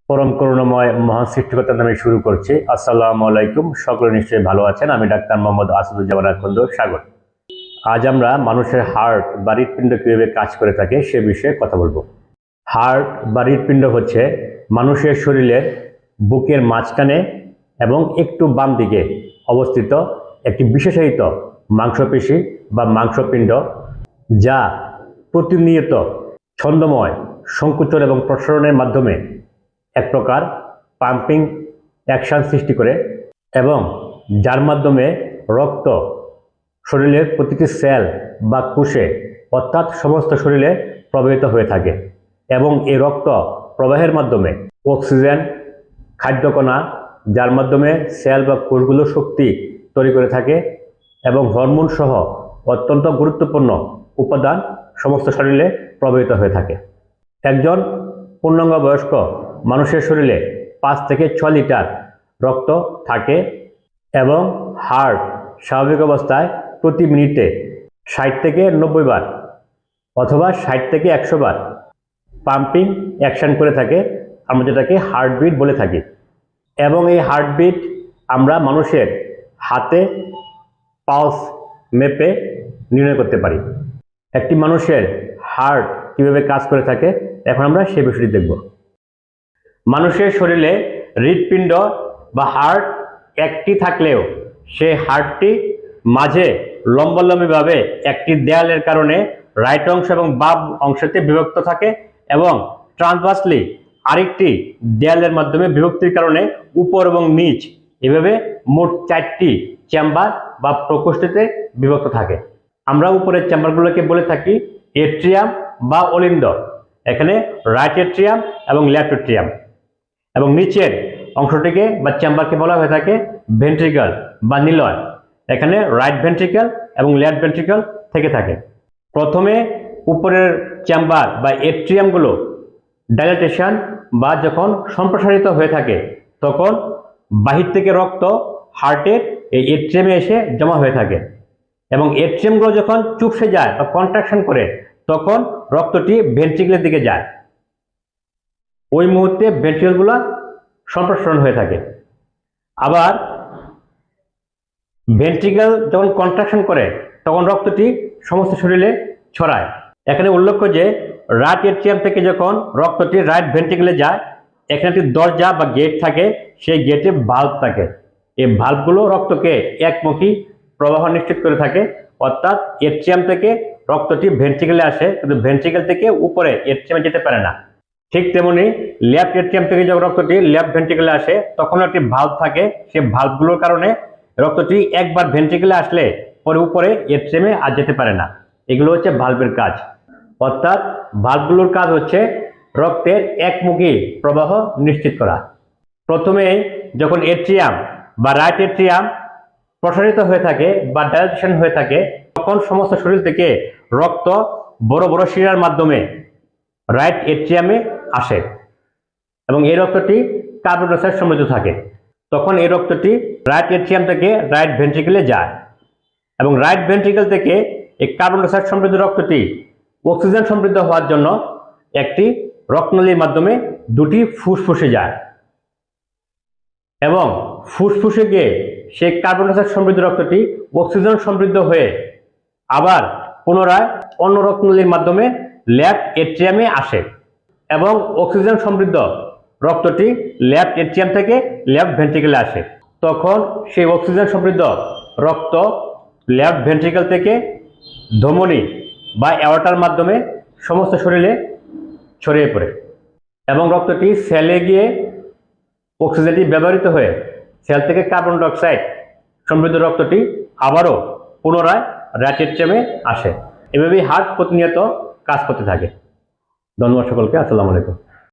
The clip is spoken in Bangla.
পরম করুণাময় মহান সৃষ্টিকর্তার নামে শুরু করছি। আসসালামু আলাইকুম। সকলে নিশ্চয়ই ভালো আছেন। আমি ডাক্তার মোহাম্মদ আসাদুজ্জামান আখন্দ, স্বাগত। আজ আমরা মানুষের হার্ট বা হৃৎপিণ্ড কীভাবে কাজ করে থাকে সে বিষয়ে কথা বলবো। হার্ট বা হৃৎপিণ্ড হচ্ছে মানুষের শরীরের বুকের মাঝখানে এবং একটু বাম দিকে অবস্থিত একটি বিশেষায়িত মাংসপেশি বা মাংসপিণ্ড, যা প্রতিনিয়ত ছন্দময় সংকুচন এবং প্রসারণের মাধ্যমে এক প্রকার পাম্পিং অ্যাকশন সৃষ্টি করে এবং যার মাধ্যমে রক্ত শরীরের প্রতিটি সেল বা কোষে অর্থাৎ সমস্ত শরীরে প্রবাহিত হয়ে থাকে এবং এই রক্ত প্রবাহের মাধ্যমে অক্সিজেন, খাদ্যকণা, যার মাধ্যমে সেল বা কোষগুলো শক্তি তৈরি করে থাকে, এবং হরমোন সহ অত্যন্ত গুরুত্বপূর্ণ উপাদান সমস্ত শরীরে প্রবাহিত হয়ে থাকে। একজন পূর্ণাঙ্গ বয়স্ক মানুষের শরীরে 5 থেকে 6 লিটার রক্ত থাকে এবং হার্ট স্বাভাবিক অবস্থায় প্রতি মিনিটে 60 থেকে 90 বার অথবা 60 থেকে 100 বার পাম্পিং অ্যাকশন করে থাকে, আমরা যেটাকে হার্টবিট বলে থাকি। এবং এই হার্টবিট আমরা মানুষের হাতে পালস মেপে নির্ণয় করতে পারি। একটি মানুষের হার্ট কীভাবে কাজ করে থাকে এখন আমরা সেই বিষয়টি দেখব। মানুষের শরীরে হৃৎপিণ্ড বা হার্ট একটি থাকলেও সেই হার্টটি মাঝে লম্বালম্বিভাবে একটি দেয়ালের কারণে রাইট অংশ এবং বাম অংশতে বিভক্ত থাকে এবং ট্রান্সভার্সলি আরেকটি দেয়ালের মাধ্যমে বিভক্তির কারণে উপর এবং নিচ এভাবে মোট 4টি চেম্বার বা প্রকোষ্ঠতে বিভক্ত থাকে। আমরা উপরের চেম্বারগুলোকে বলে থাকি এট্রিয়াম বা অলিন্দ, এখানে রাইট এট্রিয়াম এবং লেফট এট্রিয়াম, এবং নিচের অংশটিকে বা চেম্বারকে বলা হয়ে থাকে ভেন্ট্রিকল বা নিলয়, এখানে রাইট ভেন্ট্রিকল এবং লেফট ভেন্ট্রিকল থেকে থাকে। প্রথমে উপরের চেম্বার বা এট্রিয়ামগুলো ডাইলেটেশন বা যখন সম্প্রসারিত হয়ে থাকে তখন বাহির থেকে রক্ত হার্টের এই এট্রিয়ামে এসে জমা হয়ে থাকে এবং এট্রিয়ামগুলো যখন চুপসে যায় বা কন্ট্রাকশন করে তখন রক্তটি ভেন্ট্রিকলের দিকে যায়। ওই মুহূর্তে ভেন্ট্রিকলগুলো সম্প্রসারণ হয়ে থাকে। আবার ভেন্ট্রিকল যখন কন্ট্রাকশন করে তখন রক্তটি সমস্ত শরীরে ছড়ায়। এখানে উল্লেখ্য যে রাইট এট্রিয়াম থেকে যখন রক্তটি রাইট ভেন্ট্রিকলে যায়, এখানে একটি দরজা বা গেট থাকে, সেই গেটে ভাল্ব থাকে। এই ভাল্বগুলো রক্তকে একমুখী প্রবাহ নিশ্চিত করে থাকে, অর্থাৎ এট্রিয়াম থেকে রক্তটি ভেন্ট্রিকলে আসে কিন্তু ভেন্ট্রিকল থেকে উপরে এট্রিয়ামে যেতে পারে না। ঠিক তেমনি লেফট এট্রিয়াম থেকে যখন রক্তটি লেফট ভেন্ট্রিকলে আসে তখন একটি ভাল্ব থাকে, সেই ভাল্বগুলোর কারণে রক্তটি একবার ভেন্ট্রিকলে আসলে পরে উপরে এট্রিয়ামে আর যেতে পারে না। এগুলো হচ্ছে ভাল্বের কাজ, অর্থাৎ ভাল্বগুলোর কাজ হচ্ছে রক্তের একমুখী প্রবাহ নিশ্চিত করা। প্রথমে যখন এট্রিয়াম বা রাইট এট্রিয়াম প্রসারিত হয়ে থাকে বা ডাইলেশন হয়ে থাকে তখন সমস্ত শরীর থেকে রক্ত বড় বড় শিরার মাধ্যমে রাইট এট্রিয়ামে আসে এবং এই রক্তটি কার্বন ডাইঅক্সাইড সমৃদ্ধ থাকে। তখন এই রক্তটি রাইট এট্রিয়াম থেকে রাইট ভেন্ট্রিকলে যায় এবং রাইট ভেন্ট্রিকল থেকে এই কার্বন ডাইঅক্সাইড সমৃদ্ধ রক্তটি অক্সিজেন সমৃদ্ধ হওয়ার জন্য একটি রক্তনলীর মাধ্যমে দুটি ফুসফুসে যায় এবং ফুসফুসে গিয়ে সেই কার্বন ডাইঅক্সাইড সমৃদ্ধ রক্তটি অক্সিজেন সমৃদ্ধ হয়ে আবার পুনরায় অন্য রক্তনলীর মাধ্যমে লেফট এট্রিয়ামে আসে এবং অক্সিজেন সমৃদ্ধ রক্তটি লেফট এট্রিয়াম থেকে লেফট ভেন্ট্রিকলে আসে। তখন সেই অক্সিজেন সমৃদ্ধ রক্ত লেফট ভেন্ট্রিকল থেকে ধমনী বা অ্যাওর্টার মাধ্যমে সমস্ত শরীরে ছড়িয়ে পড়ে এবং রক্তটি সেলে গিয়ে অক্সিজেনটি ব্যবহৃত হয়ে সেল থেকে কার্বন ডাইঅক্সাইড সমৃদ্ধ রক্তটি আবারও পুনরায় রাইট এট্রিয়ামে আসে। এভাবেই হার্ট প্রতিনিয়ত কাজ করতে থাকে। ধন্যবাদ সকলকে। আসসালামু আলাইকুম।